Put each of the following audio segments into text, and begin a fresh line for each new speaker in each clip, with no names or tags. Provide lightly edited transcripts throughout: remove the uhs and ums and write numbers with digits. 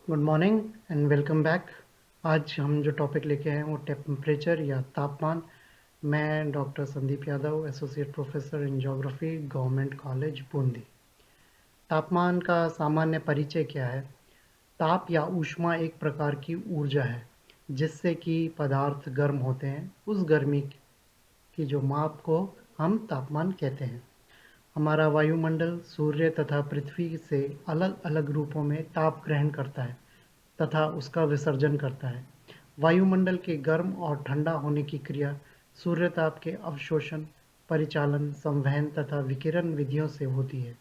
Good morning and welcome back. आज हम जो टॉपिक लेके आए हैं वो टेम्परेचर या तापमान। मैं doctor Sandeep Yadav, associate professor in geography, government college Bundi. तापमान का सामान्य परिचय क्या है? ताप या ऊष्मा एक प्रकार की ऊर्जा है जिससे कि पदार्थ गर्म होते हैं। उस गर्मी की जो माप को हम तापमान कहते हैं। हमारा वायुमंडल सूर्य तथा पृथ्वी से अलग-अलग रूपों में ताप ग्रहण करता है तथा उसका विसर्जन करता है। वायुमंडल के गर्म और ठंडा होने की क्रिया सूर्यताप के अवशोषण, परिचालन, संवहन तथा विकिरण विधियों से होती है।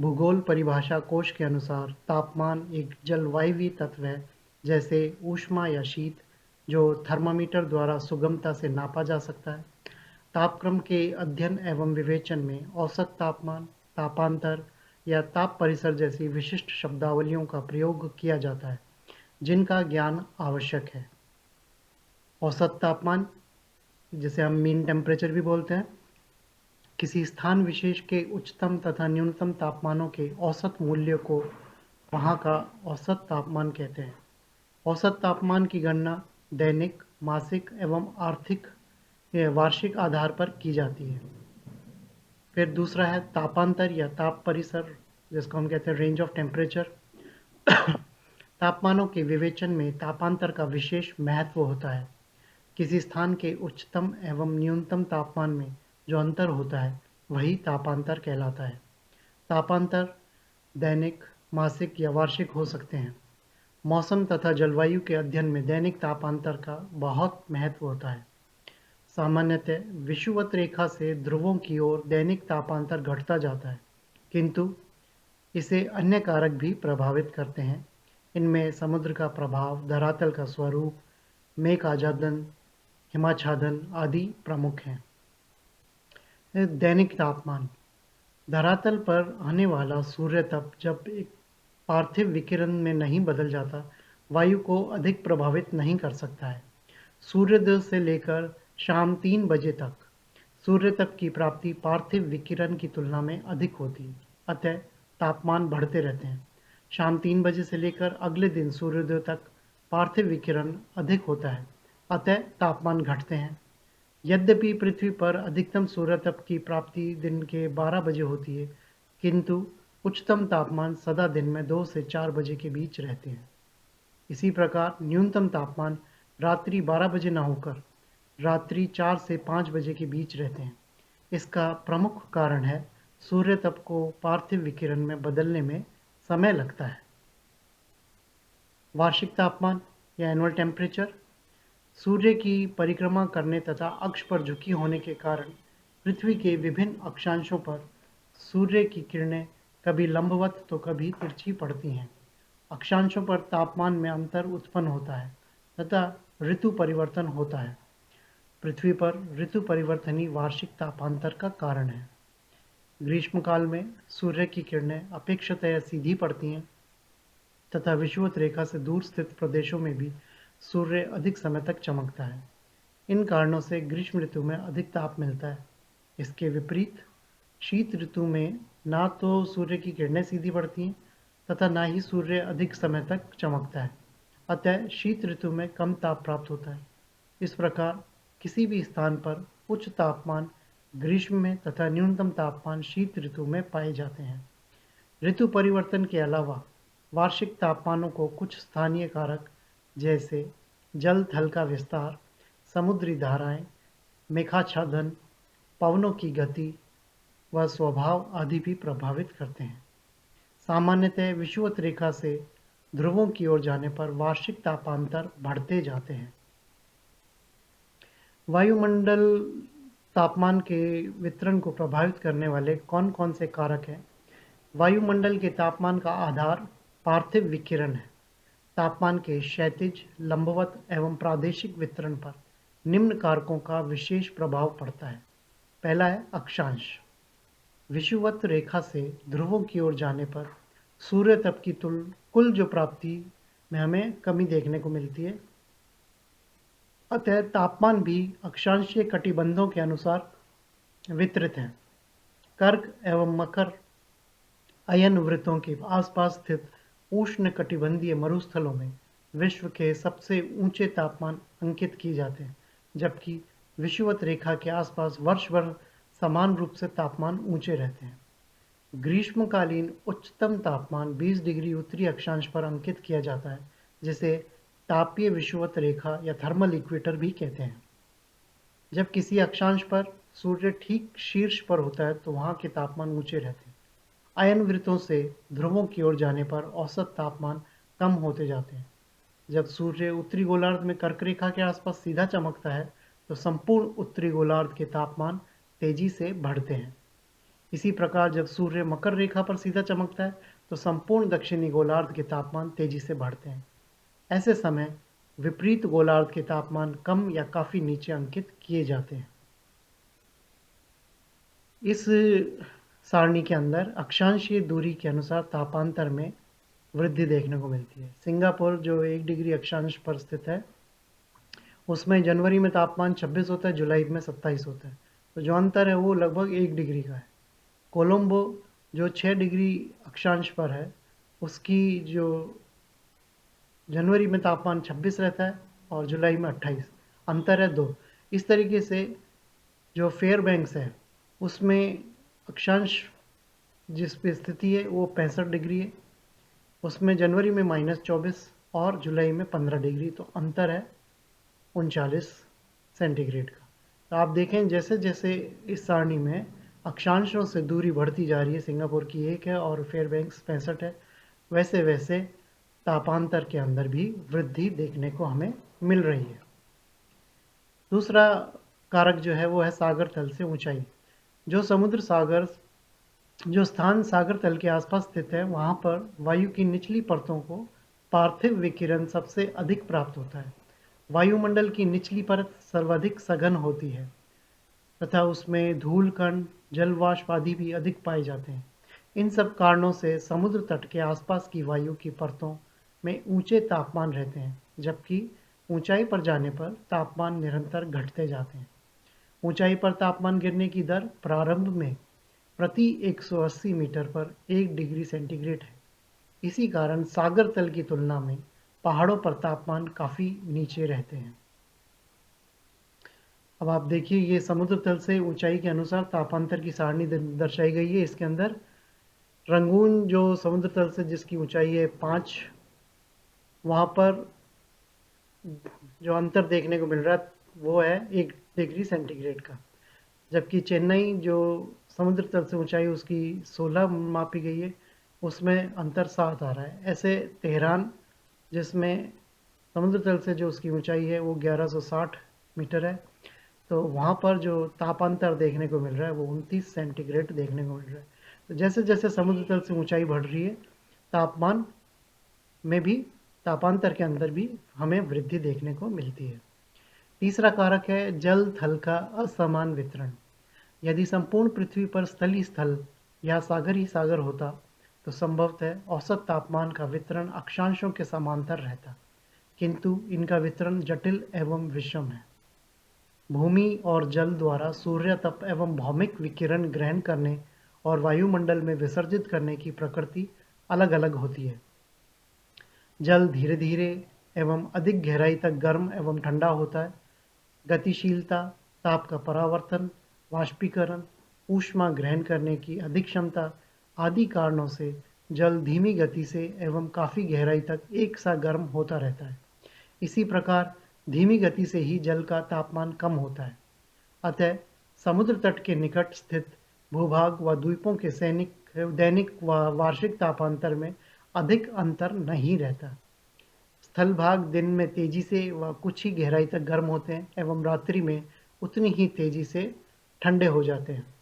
भूगोल परिभाषा कोश के अनुसार तापमान एक जलवायवीय तत्व है, जैसे ऊष्मा या शीत, जो थर्मामीटर द्वारा सुगमता से नापा जा सकता है। तापक्रम के अध्ययन एवं विवेचन में औसत तापमान, तापांतर या ताप परिसर जैसी विशिष्ट शब्दावलियों का प्रयोग किया जाता है, जिनका ज्ञान आवश्यक है। औसत तापमान, जिसे हम मीन टेम्परेचर भी बोलते हैं, किसी स्थान विशेष के उच्चतम तथा न्यूनतम तापमानों के औसत मूल्य को वहाँ का औसत तापमान कहते हैं। औसत तापमान की गणना दैनिक, मासिक एवं आर्थिक वार्षिक आधार पर की जाती है। फिर दूसरा है तापांतर या ताप परिसर, जिसको हम कहते हैं रेंज ऑफ टेम्परेचर। तापमानों के विवेचन में तापांतर का विशेष महत्व होता है। किसी स्थान के उच्चतम एवं न्यूनतम तापमान में जो अंतर होता है वही तापांतर कहलाता है। तापांतर दैनिक, मासिक या वार्षिक हो सकते हैं। मौसम तथा जलवायु के अध्ययन में दैनिक तापांतर का बहुत महत्व होता है। सामान्यतः विषुवत रेखा से ध्रुवों की ओर दैनिक तापांतर घटता जाता है, किंतु इसे अन्य कारक भी प्रभावित करते हैं। इनमें समुद्र का प्रभाव, धरातल का स्वरूप, मेघ आच्छादन, हिमाच्छादन आदि प्रमुख हैं। दैनिक तापमान, धरातल पर आने वाला सूर्य तप जब एक पार्थिव विकिरण में नहीं बदल जाता, वायु को अधिक प्रभावित नहीं कर सकता है। सूर्योदय से लेकर शाम 3 बजे तक सूर्य तप की प्राप्ति पार्थिव विकिरण की तुलना में अधिक होती है, अतः तापमान बढ़ते रहते हैं। शाम 3 बजे से लेकर अगले दिन सूर्योदय तक पार्थिव विकिरण अधिक होता है, अतः तापमान घटते हैं। यद्यपि पृथ्वी पर अधिकतम सूर्यतप की प्राप्ति दिन के 12 बजे होती है, किंतु उच्चतम तापमान सदा दिन में 2 से 4 बजे के बीच रहते हैं। इसी प्रकार न्यूनतम तापमान रात्रि 12 बजे न होकर रात्रि 4 से 5 बजे के बीच रहते हैं। इसका प्रमुख कारण है सूर्य तप को पार्थिव विकिरण में बदलने में समय लगता है। वार्षिक तापमान या एनुअल टेम्परेचर, सूर्य की परिक्रमा करने तथा अक्ष पर झुकी होने के कारण पृथ्वी के विभिन्न अक्षांशों पर सूर्य की किरणें कभी लंबवत तो कभी तिरछी पड़ती हैं। अक्षांशों पर तापमान में अंतर उत्पन्न होता है तथा ऋतु परिवर्तन होता है। पृथ्वी पर ऋतु परिवर्तन ही वार्षिक तापांतर का कारण है। ग्रीष्मकाल में सूर्य की किरणें अपेक्षाकृत सीधी पड़ती हैं तथा विषुवत रेखा से दूर स्थित प्रदेशों में भी सूर्य अधिक समय तक चमकता है। इन कारणों से ग्रीष्म ऋतु में अधिक ताप मिलता है। इसके विपरीत शीत ऋतु में ना तो सूर्य की किरणें सीधी पड़ती हैं तथा ना ही सूर्य अधिक समय तक चमकता है, अतः शीत ऋतु में कम ताप प्राप्त होता है। इस प्रकार किसी भी स्थान पर उच्च तापमान ग्रीष्म में तथा न्यूनतम तापमान शीत ऋतु में पाए जाते हैं। ऋतु परिवर्तन के अलावा वार्षिक तापमानों को कुछ स्थानीय कारक जैसे जल थल का विस्तार, समुद्री धाराएं, मेघाच्छादन, पवनों की गति व स्वभाव आदि भी प्रभावित करते हैं। सामान्यतः विषुवत रेखा से ध्रुवों की ओर जाने पर वार्षिक तापांतर बढ़ते जाते हैं। वायुमंडल तापमान के वितरण को प्रभावित करने वाले कौन-कौन से कारक हैं? वायुमंडल के तापमान का आधार पार्थिव विकिरण है। तापमान के क्षैतिज, लंबवत एवं प्रादेशिक वितरण पर निम्न कारकों का विशेष प्रभाव पड़ता है। पहला है अक्षांश। विषुवत रेखा से ध्रुवों की ओर जाने पर सूर्य तप की कुल जो प्राप्ति में हमें कमी देखने को मिलती है, अतः तापमान भी अक्षांशीय कटिबंधों के अनुसार वितरित है। कर्क एवं मकर अयन वृत्तों के आसपास स्थित उष्णकटिबंधीय मरुस्थलों में विश्व के सबसे ऊंचे तापमान अंकित किए जाते हैं, जबकि विषुवत रेखा के आसपास वर्ष भर समान रूप से तापमान ऊंचे रहते हैं। ग्रीष्मकालीन उच्चतम तापमान 20 डिग्री उत्तरी अक्षांश पर अंकित किया जाता है, जिसे तापीय विषुवत रेखा या थर्मल इक्वेटर भी कहते हैं। जब किसी अक्षांश पर सूर्य ठीक शीर्ष पर होता है तो वहां के तापमान ऊंचे रहते हैं। अयन वृत्तों से ध्रुवों की ओर जाने पर औसत तापमान कम होते जाते हैं। जब सूर्य उत्तरी गोलार्ध में कर्क रेखा के आसपास सीधा चमकता है तो संपूर्ण उत्तरी गोलार्ध के तापमान तेजी से बढ़ते हैं। इसी प्रकार जब सूर्य मकर रेखा पर सीधा चमकता है तो संपूर्ण दक्षिणी गोलार्ध के तापमान तेजी से बढ़ते हैं। ऐसे समय विपरीत गोलार्ध के तापमान कम या काफी नीचे अंकित किए जाते हैं। इस सारणी के अंदर अक्षांशीय दूरी के अनुसार तापांतर में वृद्धि देखने को मिलती है। सिंगापुर जो 1 डिग्री अक्षांश पर स्थित है, उसमें जनवरी में तापमान 26 होता है, जुलाई में 27 होता है। तो जो अंतर है वो लगभग 1 डिग्री का है। कोलंबो जो 6 डिग्री अक्षांश पर है, उसकी जो जनवरी में तापमान 26 रहता है और जुलाई में 28, अंतर है 2। इस तरीके से जो फेयरबैंक्स है उसमें अक्षांश जिस पे स्थिति है वो 65 डिग्री है, उसमें जनवरी में -24 और जुलाई में 15 डिग्री, तो अंतर है 39 सेंटीग्रेड का। तो आप देखें जैसे जैसे इस सारणी में अक्षांशों से दूरी बढ़ती जा रही है, सिंगापुर की 1 है और फेयरबैंक्स 65 है, वैसे वैसे तापांतर के अंदर भी वृद्धि देखने को हमें मिल रही है। दूसरा कारक जो है वो है सागर तल से ऊंचाई। जो स्थान सागर तल के आसपास स्थित है वहां पर वायु की निचली परतों को पार्थिव विकिरण सबसे अधिक प्राप्त होता है। वायुमंडल की निचली परत सर्वाधिक सघन होती है तथा उसमें धूल कण, जल वाष्प आदि भी अधिक पाए जाते हैं। इन सब कारणों से समुद्र तट के आसपास की वायु की परतों में ऊंचे तापमान रहते हैं, जबकि ऊंचाई पर जाने पर तापमान निरंतर घटते जाते हैं। ऊंचाई पर तापमान गिरने की दर प्रारंभ में प्रति 180 मीटर पर 1 डिग्री सेंटीग्रेड है। इसी कारण सागर तल की तुलना में पहाड़ों पर तापमान काफी नीचे रहते हैं। अब आप देखिए ये समुद्र तल से ऊंचाई के अनुसार तापांतर की सारणी दर्शाई गई है। इसके अंदर रंगून जो समुद्र तल से जिसकी ऊंचाई है 5, वहां पर जो अंतर देखने को मिल रहा है वो है 1 डिग्री सेंटीग्रेड का, जबकि चेन्नई जो समुद्र तल से ऊंचाई उसकी 16 मापी गई है, उसमें अंतर 7 आ रहा है। ऐसे तेहरान जिसमें समुद्र तल से जो उसकी ऊंचाई है वो 1160 मीटर है, तो वहाँ पर जो तापांतर देखने को मिल रहा है वो 29 सेंटीग्रेड देखने को मिल रहा है। तो जैसे जैसे समुद्र तल से ऊंचाई बढ़ रही है, तापमान में भी, तापांतर के अंदर भी हमें वृद्धि देखने को मिलती है। तीसरा कारक है जल थल का असमान वितरण। यदि संपूर्ण पृथ्वी पर स्थलीय स्थल या सागर ही सागर होता तो संभवतः औसत तापमान का वितरण अक्षांशों के समांतर रहता, किंतु इनका वितरण जटिल एवं विषम है। भूमि और जल द्वारा सूर्य तप एवं भौमिक विकिरण ग्रहण करने और वायुमंडल में विसर्जित करने की प्रकृति अलग अलग होती है। जल धीरे धीरे एवं अधिक गहराई तक गर्म एवं ठंडा होता है। गतिशीलता, ताप का परावर्तन, वाष्पीकरण, ऊष्मा ग्रहण करने की अधिक क्षमता आदि कारणों से जल धीमी गति से एवं काफी गहराई तक एक सा गर्म होता रहता है। इसी प्रकार धीमी गति से ही जल का तापमान कम होता है। अतः समुद्र तट के निकट स्थित भूभाग व द्वीपों के दैनिक व वार्षिक तापांतर में अधिक अंतर नहीं रहता। स्थल भाग दिन में तेजी से व कुछ ही गहराई तक गर्म होते हैं एवं रात्रि में उतनी ही तेजी से ठंडे हो जाते हैं।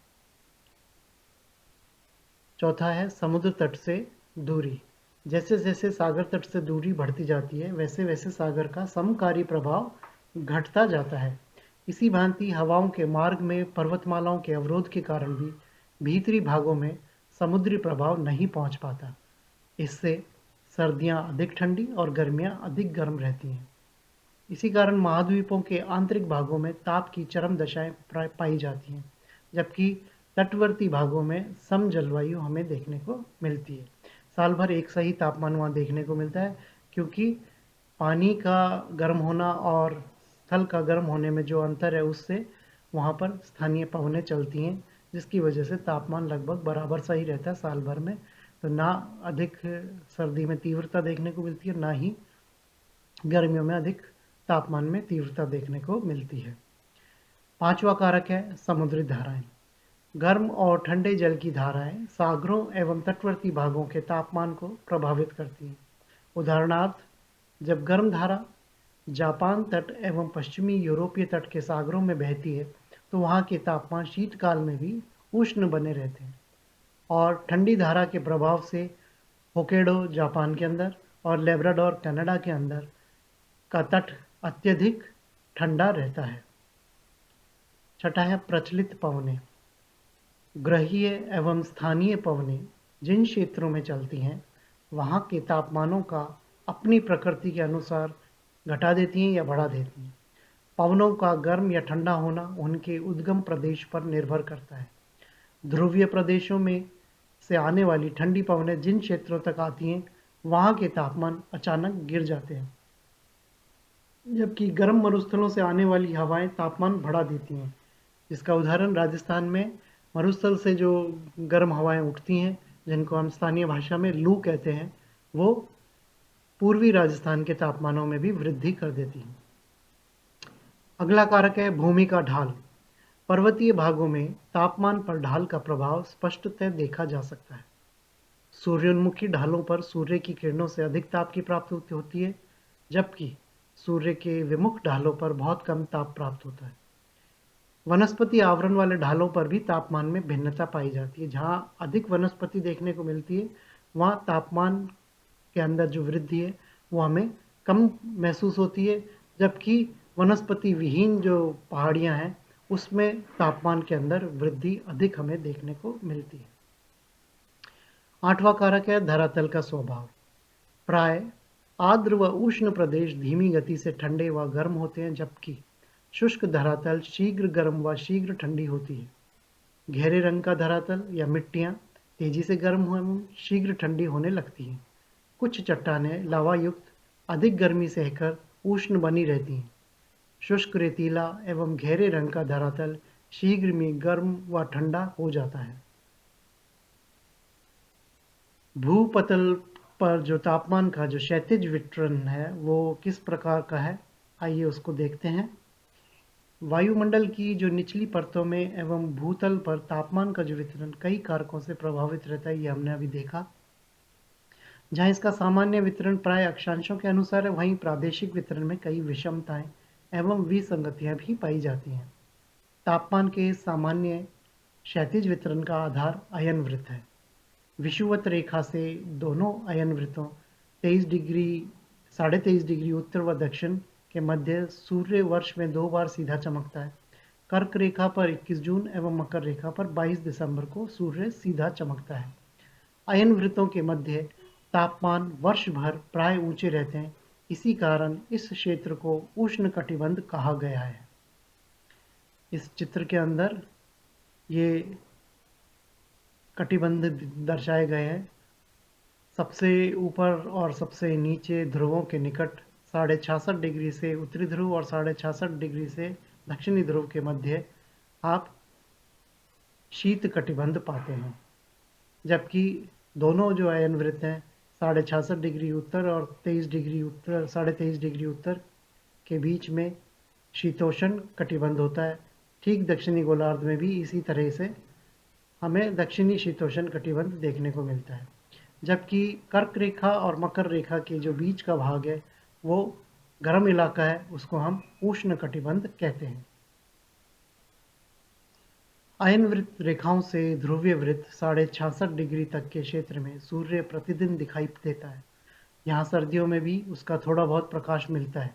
चौथा है समुद्र तट से दूरी। जैसे जैसे सागर तट से दूरी बढ़ती जाती है वैसे वैसे सागर का समकारी प्रभाव घटता जाता है। इसी भांति हवाओं के मार्ग में पर्वतमालाओं के अवरोध के कारण भी भीतरी भागों में समुद्री प्रभाव नहीं पहुंच पाता। इससे सर्दियां अधिक ठंडी और गर्मियां अधिक गर्म रहती हैं। इसी कारण महाद्वीपों के आंतरिक भागों में ताप की चरम दशाएं पाई जाती हैं, जबकि तटवर्ती भागों में सम जलवायु हमें देखने को मिलती है। साल भर एक सही तापमान वहाँ देखने को मिलता है, क्योंकि पानी का गर्म होना और स्थल का गर्म होने में जो अंतर है उससे वहाँ पर स्थानीय पवनें चलती हैं, जिसकी वजह से तापमान लगभग बराबर सा ही रहता है साल भर में। तो ना अधिक सर्दी में तीव्रता देखने को मिलती है, ना ही गर्मियों में अधिक तापमान में तीव्रता देखने को मिलती है। पांचवा कारक है समुद्री धाराएं। गर्म और ठंडे जल की धाराएं सागरों एवं तटवर्ती भागों के तापमान को प्रभावित करती हैं। उदाहरणार्थ, जब गर्म धारा जापान तट एवं पश्चिमी यूरोपीय तट के सागरों में बहती है, तो वहाँ के तापमान शीतकाल में भी उष्ण बने रहते हैं। और ठंडी धारा के प्रभाव से होक्काइडो जापान के अंदर और लेब्राडोर कनाडा के अंदर का तट अत्यधिक ठंडा रहता है। छठा है प्रचलित पवनें। ग्रहीय एवं स्थानीय पवनें जिन क्षेत्रों में चलती हैं, वहाँ के तापमानों का अपनी प्रकृति के अनुसार घटा देती हैं या बढ़ा देती हैं। पवनों का गर्म या ठंडा होना उनके उद्गम प्रदेश पर निर्भर करता है। ध्रुवीय प्रदेशों में से आने वाली ठंडी पवनें जिन क्षेत्रों तक आती हैं, वहाँ के तापमान अचानक गिर जाते हैं, जबकि गर्म मरुस्थलों से आने वाली हवाएं तापमान बढ़ा देती हैं। इसका उदाहरण राजस्थान में मरुस्थल से जो गर्म हवाएं उठती हैं, जिनको हम स्थानीय भाषा में लू कहते हैं, वो पूर्वी राजस्थान के तापमानों में भी वृद्धि कर देती हैं। अगला कारक है भूमि का ढाल। पर्वतीय भागों में तापमान पर ढाल का प्रभाव स्पष्टतः देखा जा सकता है। सूर्योन्मुखी ढालों पर सूर्य की किरणों से अधिक ताप की प्राप्ति होती है, जबकि सूर्य के विमुख ढालों पर बहुत कम ताप प्राप्त होता है। वनस्पति आवरण वाले ढालों पर भी तापमान में भिन्नता पाई जाती है। जहाँ अधिक वनस्पति देखने को मिलती है, वहाँ तापमान के अंदर जो वृद्धि है वो हमें कम महसूस होती है, जबकि वनस्पति विहीन जो पहाड़ियाँ हैं उसमें तापमान के अंदर वृद्धि अधिक हमें देखने को मिलती है। आठवां कारक है धरातल का स्वभाव। प्राय आर्द्र व उष्ण प्रदेश धीमी गति से ठंडे व गर्म होते हैं, जबकि शुष्क धरातल शीघ्र गर्म व शीघ्र ठंडी होती है। गहरे रंग का धरातल या मिट्टियाँ तेजी से गर्म एवं शीघ्र ठंडी होने लगती हैं। कुछ चट्टानें लावा युक्त अधिक गर्मी सहकर उष्ण बनी रहती हैं। शुष्क रेतीला एवं गहरे रंग का धरातल शीघ्र में गर्म व ठंडा हो जाता है। भूपतल पर जो तापमान का जो क्षैतिज वितरण है वो किस प्रकार का है, आइए उसको देखते हैं। वायुमंडल की जो निचली परतों में एवं भूतल पर तापमान का जो वितरण कई कारकों से प्रभावित रहता है, ये हमने अभी देखा। जहाँ इसका सामान्य वितरण प्राय अक्षांशों के अनुसार है, वहीं प्रादेशिक वितरण में कई विषमताएं एवं विसंगतियां भी पाई जाती हैं। तापमान के सामान्य क्षैतिज वितरण का आधार अयन वृत्त है। विषुवत रेखा से दोनों अयन वृत्तों 23 डिग्री 23.5 डिग्री उत्तर व दक्षिण के मध्य सूर्य वर्ष में 2 बार सीधा चमकता है। कर्क रेखा पर 21 जून एवं मकर रेखा पर 22 दिसंबर को सूर्य सीधा चमकता है। अयन वृत्तों के मध्य तापमान वर्ष भर प्राय ऊंचे रहते हैं। इसी कारण इस क्षेत्र को उष्ण कटिबंध कहा गया है। इस चित्र के अंदर ये कटिबंध दर्शाए गए हैं। सबसे ऊपर और सबसे नीचे ध्रुवों के निकट 66.5 डिग्री से उत्तरी ध्रुव और 66.5 डिग्री से दक्षिणी ध्रुव के मध्य आप शीत कटिबंध पाते हैं, जबकि दोनों जो अयन वृत्त हैं 66.5 डिग्री उत्तर और 23 डिग्री उत्तर 23.5 डिग्री उत्तर के बीच में शीतोष्ण कटिबंध होता है। ठीक दक्षिणी गोलार्ध में भी इसी तरह से हमें दक्षिणी शीतोष्ण कटिबंध देखने को मिलता है, जबकि कर्क रेखा और मकर रेखा के जो बीच का भाग है वो गर्म इलाका है, उसको हम उष्ण कटिबंध कहते हैं। अयन वृत्त रेखाओं से ध्रुवीय वृत्त 66.5 डिग्री तक के क्षेत्र में सूर्य प्रतिदिन दिखाई देता है। यहाँ सर्दियों में भी उसका थोड़ा बहुत प्रकाश मिलता है।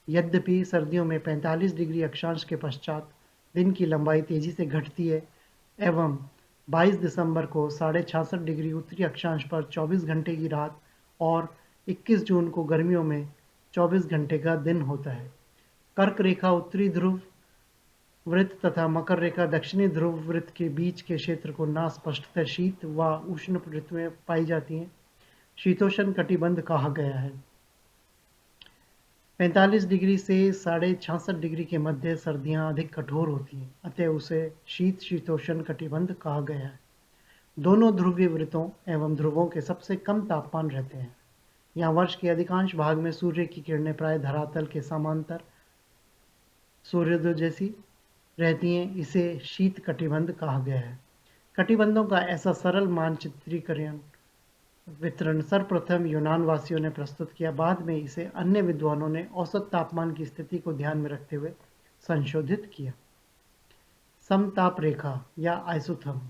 यद्यपि सर्दियों में 45 डिग्री अक्षांश के पश्चात दिन की लंबाई तेजी से घटती है एवं 22 दिसंबर को 66.5 डिग्री उत्तरी अक्षांश पर 24 घंटे की रात और 21 जून को गर्मियों में 24 घंटे का दिन होता है। कर्क रेखा उत्तरी ध्रुव वृत्त तथा मकर रेखा दक्षिणी ध्रुव वृत्त के बीच के क्षेत्र को ना स्पष्टतः शीत व उष्ण ऋतुएं पाई जाती हैं। शीतोष्ण कटिबंध कहा गया है। 45 डिग्री से 66.5 डिग्री के मध्य सर्दियां अधिक कठोर होती हैं, अतः उसे शीतोष्ण कटिबंध कहा गया है। दोनों ध्रुवीय वृत्तों एवं ध्रुवों के सबसे कम तापमान रहते हैं। यहाँ वर्ष के अधिकांश भाग में सूर्य की किरणें प्राय धरातल के समांतर सूर्योदय जैसी रहती हैं। इसे शीत कटिबंध कहा गया है। कटिबंधों का ऐसा सरल मानचित्रीकरण वितरण सर्वप्रथम यूनान वासियों ने प्रस्तुत किया। बाद में इसे अन्य विद्वानों ने औसत तापमान की स्थिति को ध्यान में रखते हुए संशोधित किया। समताप रेखा या आइसोथर्म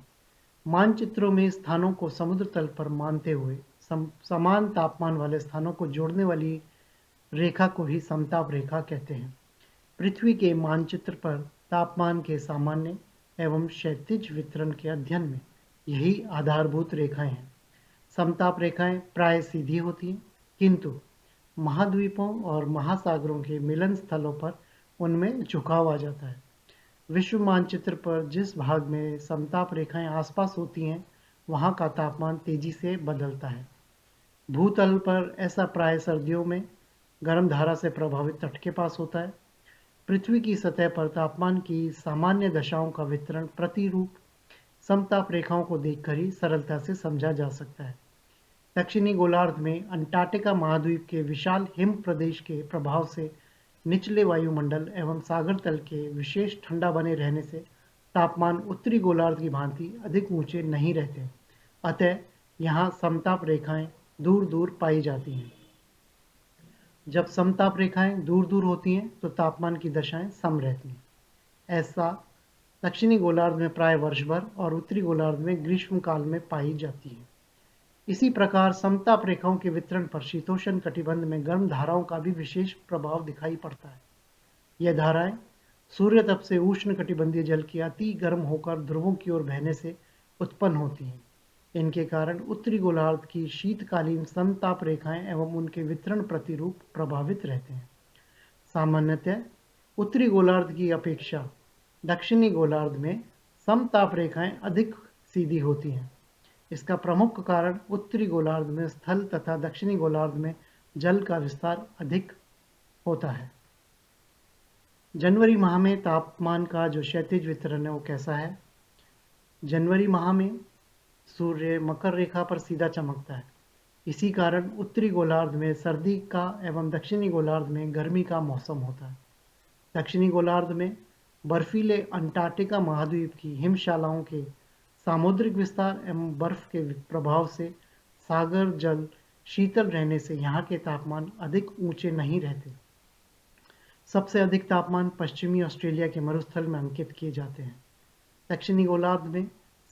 मानचित्रों में स्थानों को समुद्र तल पर मानते हुए समान तापमान वाले स्थानों को जोड़ने वाली रेखा को ही समताप रेखा कहते हैं। पृथ्वी के मानचित्र पर तापमान के सामान्य एवं क्षैतिज वितरण के अध्ययन में यही आधारभूत रेखाएं हैं। समताप रेखाएं प्राय सीधी होती हैं, किंतु महाद्वीपों और महासागरों के मिलन स्थलों पर उनमें झुकाव आ जाता है। विश्व मानचित्र पर जिस भाग में समताप रेखाएं आसपास होती हैं, वहां का तापमान तेजी से बदलता है। भूतल पर ऐसा प्राय सर्दियों में गर्म धारा से प्रभावित तट के पास होता है। पृथ्वी की सतह पर तापमान की सामान्य दशाओं का वितरण प्रतिरूप समताप रेखाओं को देखकर ही सरलता से समझा जा सकता है। दक्षिणी गोलार्ध में अंटार्कटिका महाद्वीप के विशाल हिम प्रदेश के प्रभाव से निचले वायुमंडल एवं सागर तल के विशेष ठंडा बने रहने से तापमान उत्तरी गोलार्ध की भांति अधिक ऊंचे नहीं रहते, अतः यहाँ समताप रेखाएं दूर दूर पाई जाती हैं। जब समताप रेखाएं दूर दूर होती हैं तो तापमान की दशाएं सम रहती हैं। ऐसा दक्षिणी गोलार्ध में प्राय वर्ष भर और उत्तरी गोलार्ध में ग्रीष्म काल में पाई जाती है। इसी प्रकार समताप रेखाओं के वितरण पर शीतोष्ण कटिबंध में गर्म धाराओं का भी विशेष प्रभाव दिखाई पड़ता है। यह धाराएं सूर्य तप से उष्ण कटिबंधीय जल के अति गर्म होकर ध्रुवों की ओर बहने से उत्पन्न होती हैं। इनके कारण उत्तरी गोलार्ध की शीतकालीन समताप रेखाएं एवं उनके वितरण प्रतिरूप प्रभावित रहते हैं। सामान्यतः उत्तरी गोलार्ध की अपेक्षा दक्षिणी गोलार्ध में समताप रेखाएं अधिक सीधी होती हैं। इसका प्रमुख कारण उत्तरी गोलार्ध में स्थल तथा दक्षिणी गोलार्ध में जल का विस्तार अधिक होता है। जनवरी माह में तापमान का जो क्षैतिज वितरण है वो कैसा है? जनवरी माह में सूर्य मकर रेखा पर सीधा चमकता है। इसी कारण उत्तरी गोलार्ध में सर्दी का एवं दक्षिणी गोलार्ध में गर्मी का मौसम होता है। दक्षिणी गोलार्ध में बर्फीले अंटार्कटिका महाद्वीप की हिमशालाओं के सामुद्रिक विस्तार एवं बर्फ के प्रभाव से सागर जल शीतल रहने से यहाँ के तापमान अधिक ऊंचे नहीं रहते। सबसे अधिक तापमान पश्चिमी ऑस्ट्रेलिया के मरुस्थल में अंकित किए जाते हैं। दक्षिणी गोलार्ध में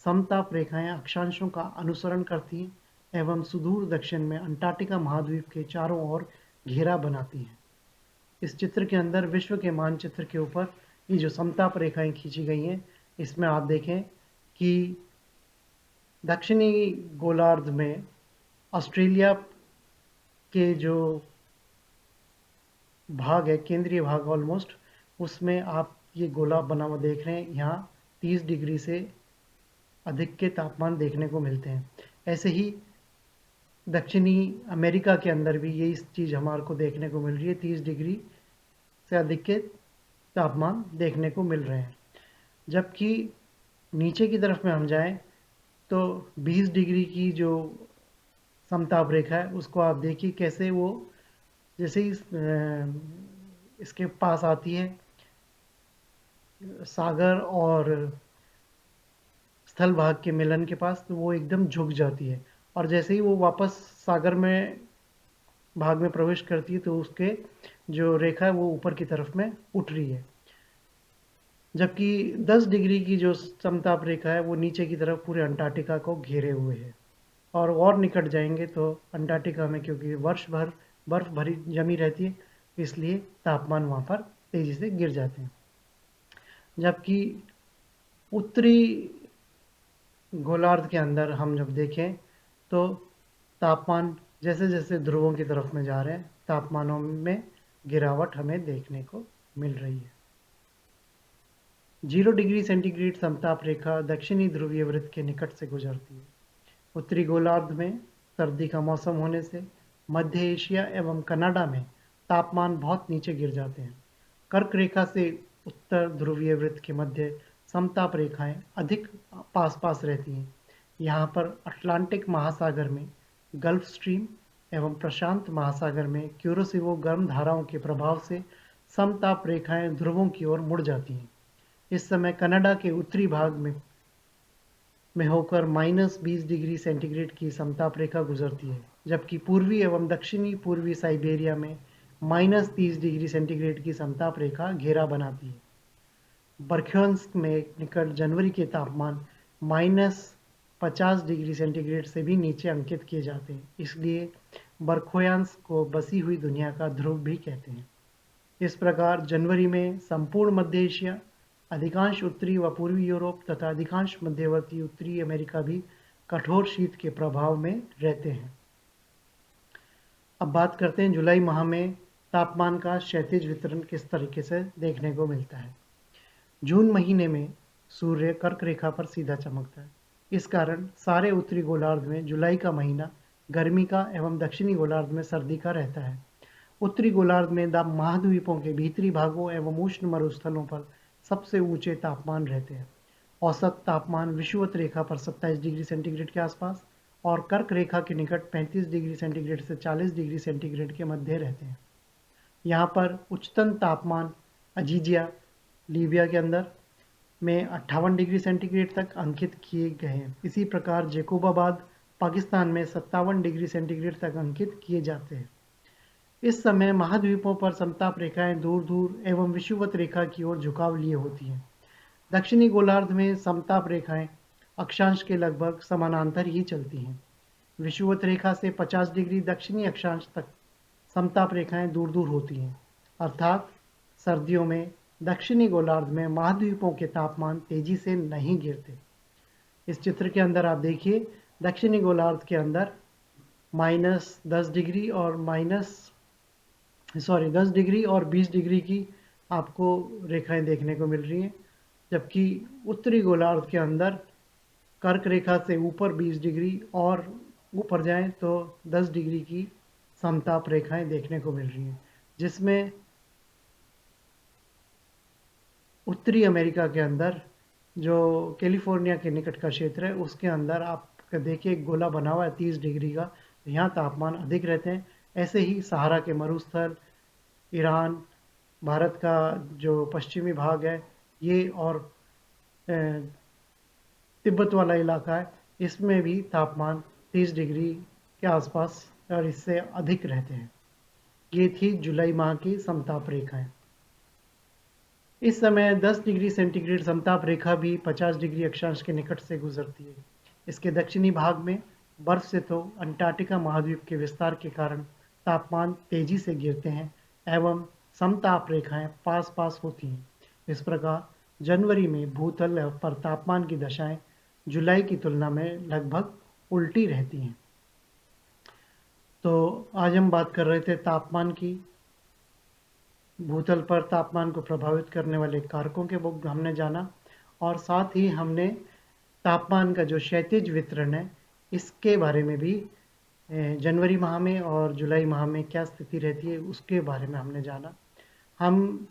समताप रेखाएं अक्षांशों का अनुसरण करती हैं एवं सुदूर दक्षिण में अंटार्कटिका महाद्वीप के चारों ओर घेरा बनाती हैं। इस चित्र के अंदर विश्व के मानचित्र के ऊपर ये जो समताप रेखाएं खींची गई हैं, इसमें आप देखें कि दक्षिणी गोलार्ध में ऑस्ट्रेलिया के जो भाग है, केंद्रीय भाग ऑलमोस्ट, उसमें आप ये गोला बना हुआ देख रहे हैं। यहाँ 30 डिग्री से अधिक के तापमान देखने को मिलते हैं। ऐसे ही दक्षिणी अमेरिका के अंदर भी यही चीज़ हमारे को देखने को मिल रही है। 30 डिग्री से अधिक के तापमान देखने को मिल रहे हैं। जबकि नीचे की तरफ में हम जाएं तो 20 डिग्री की जो समताप रेखा है उसको आप देखिए कैसे वो जैसे ही इसके पास आती है सागर और स्थल भाग के मिलन के पास, तो वो एकदम झुक जाती है और जैसे ही वो वापस सागर में भाग में प्रवेश करती है तो उसके जो रेखा है वो ऊपर की तरफ में उठ रही है। जबकि 10 डिग्री की जो समताप रेखा है वो नीचे की तरफ पूरे अंटार्कटिका को घेरे हुए है और निकट जाएंगे तो अंटार्कटिका में क्योंकि वर्ष भर बर्फ भरी जमी रहती है, इसलिए तापमान वहाँ पर तेजी से गिर जाते हैं। जबकि उत्तरी गोलार्ध के अंदर हम जब देखें तो तापमान जैसे जैसे ध्रुवों की तरफ में जा रहे हैं, तापमानों में गिरावट हमें देखने को मिल रही है। 0 डिग्री सेंटीग्रेड समताप रेखा दक्षिणी ध्रुवीय वृत्त के निकट से गुजरती है। उत्तरी गोलार्ध में सर्दी का मौसम होने से मध्य एशिया एवं कनाडा में तापमान बहुत नीचे गिर जाते हैं। कर्क रेखा से उत्तर ध्रुवीय वृत्त के मध्य समताप रेखाएं अधिक पास-पास रहती हैं। यहाँ पर अटलांटिक महासागर में गल्फ स्ट्रीम एवं प्रशांत महासागर में क्यूरोसिवो गर्म धाराओं के प्रभाव से समताप रेखाएं ध्रुवों की ओर मुड़ जाती हैं। इस समय कनाडा के उत्तरी भाग में होकर -20 डिग्री सेंटीग्रेड की समताप रेखा गुजरती है, जबकि पूर्वी एवं दक्षिणी पूर्वी साइबेरिया में -30 डिग्री सेंटीग्रेड की समताप रेखा घेरा बनाती है। बरख्यांस्क में निकट जनवरी के तापमान -50 डिग्री सेंटीग्रेड से भी नीचे अंकित किए जाते हैं, इसलिए बरख्यांस्क को बसी हुई दुनिया का ध्रुव भी कहते हैं। इस प्रकार जनवरी में संपूर्ण मध्य एशिया, अधिकांश उत्तरी व पूर्वी यूरोप तथा अधिकांश मध्यवर्ती उत्तरी अमेरिका भी कठोर शीत के प्रभाव में रहते हैं। अब बात करते हैं जुलाई माह में तापमान का क्षैतिज वितरण किस तरीके से देखने को मिलता है। जून महीने में सूर्य कर्क रेखा पर सीधा चमकता है। इस कारण सारे उत्तरी गोलार्ध में जुलाई का महीना गर्मी का एवं दक्षिणी गोलार्ध में सर्दी का रहता है। उत्तरी गोलार्ध में महाद्वीपों के भीतरी भागों एवं उष्ण मरुस्थलों पर सबसे ऊंचे तापमान रहते हैं। औसत तापमान विषुवत रेखा पर 27 डिग्री सेंटीग्रेड के आसपास और कर्क रेखा के निकट 35 डिग्री सेंटीग्रेड से 40 डिग्री सेंटीग्रेड के मध्य रहते हैं। यहाँ पर उच्चतम तापमान अजीजिया लीबिया के अंदर में 58 डिग्री सेंटीग्रेड तक अंकित किए गए हैं। इसी प्रकार जेकोबाबाद पाकिस्तान में 57 डिग्री सेंटीग्रेड तक अंकित किए जाते हैं। इस समय महाद्वीपों पर समताप रेखाएं दूर दूर एवं विषुवत रेखा की ओर झुकाव लिए होती हैं। दक्षिणी गोलार्ध में समताप रेखाएं अक्षांश के लगभग समानांतर ही चलती हैं। विषुवत रेखा से 50 डिग्री दक्षिणी अक्षांश तक समताप रेखाएं दूर दूर होती हैं, अर्थात सर्दियों में दक्षिणी गोलार्ध में महाद्वीपों के तापमान तेजी से नहीं गिरते। इस चित्र के अंदर आप देखिए, दक्षिणी गोलार्ध के अंदर -10 डिग्री और 10 डिग्री और 20 डिग्री की आपको रेखाएं देखने को मिल रही हैं, जबकि उत्तरी गोलार्ध के अंदर कर्क रेखा से ऊपर 20 डिग्री और ऊपर जाएं तो 10 डिग्री की समताप रेखाएं देखने को मिल रही हैं, जिसमें उत्तरी अमेरिका के अंदर जो कैलिफोर्निया के निकट का क्षेत्र है उसके अंदर आप देखिए एक गोला बना हुआ है 30 डिग्री का, यहाँ तापमान अधिक रहते हैं। ऐसे ही सहारा के मरुस्थल, ईरान, भारत का जो पश्चिमी भाग है ये और तिब्बत वाला इलाका है, इसमें भी तापमान 30 डिग्री के आसपास और इससे अधिक रहते हैं। ये थी जुलाई माह की समताप रेखाएं। इस समय 10 डिग्री सेंटीग्रेड समताप रेखा भी 50 डिग्री अक्षांश के निकट से गुजरती है। इसके दक्षिणी भाग में बर्फ से तो अंटार्कटिका महाद्वीप के विस्तार के कारण तापमान तेजी से गिरते हैं एवं समताप रेखाएं पास पास होती हैं। इस प्रकार जनवरी में भूतल पर तापमान की दशाएं जुलाई की तुलना में लगभग उल्टी रहती हैं। तो आज हम बात कर रहे थे तापमान की। भूतल पर तापमान को प्रभावित करने वाले कारकों के बारे में हमने जाना और साथ ही हमने तापमान का जो क्षैतिज वितरण है इसके बारे में भी जनवरी माह में और जुलाई माह में क्या स्थिति रहती है उसके बारे में हमने जाना। हम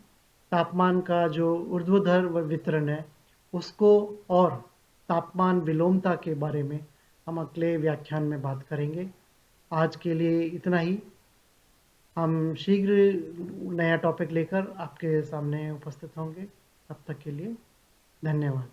तापमान का जो ऊर्ध्वाधर वितरण है उसको और तापमान विलोमता के बारे में हम अगले व्याख्यान में बात करेंगे। आज के लिए इतना ही। हम शीघ्र नया टॉपिक लेकर आपके सामने उपस्थित होंगे। तब तक के लिए धन्यवाद।